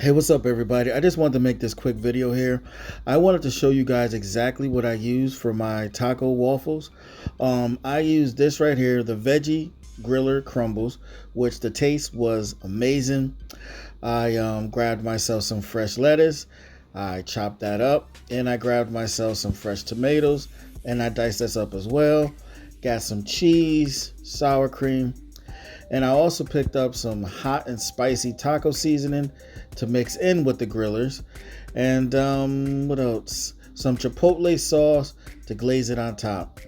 Hey, what's up, everybody? I just wanted to make this quick video here. I wanted to show you guys exactly what I use for my taco waffles. I use this right here, the veggie griller crumbles, which the taste was amazing. I grabbed myself some fresh lettuce, I chopped that up, and I grabbed myself some fresh tomatoes, and I diced this up as well. Got some cheese, sour cream, and I also picked up some hot and spicy taco seasoning to mix in with the grillers. And what else? Some chipotle sauce to glaze it on top.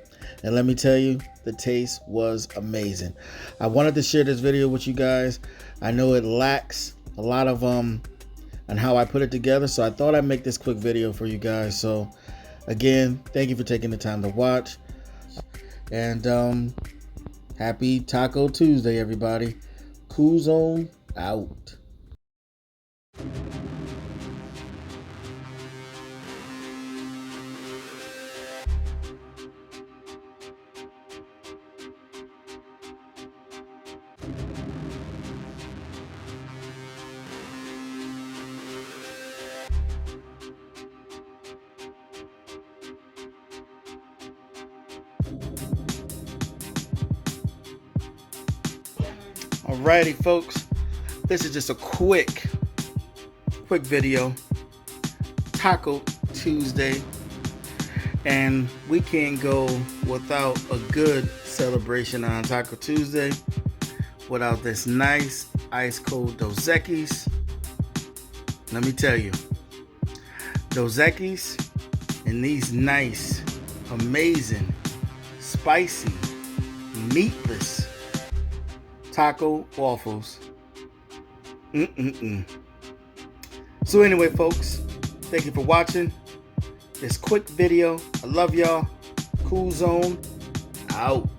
And let me tell you, the taste was amazing. I wanted to share this video with you guys. I know it lacks a lot of on how I put it together, so I thought I'd make this quick video for you guys. So again, thank you for taking the time to watch. And happy Taco Tuesday, everybody. Kool out. Alrighty, folks, this is just a quick video. Taco Tuesday, and we can't go without a good celebration on Taco Tuesday without this nice ice cold Dos Equis. Let me tell you, Dos Equis and these nice, amazing, spicy, meatless taco waffles. So anyway, folks, thank you for watching this quick video. I love y'all. Kool out.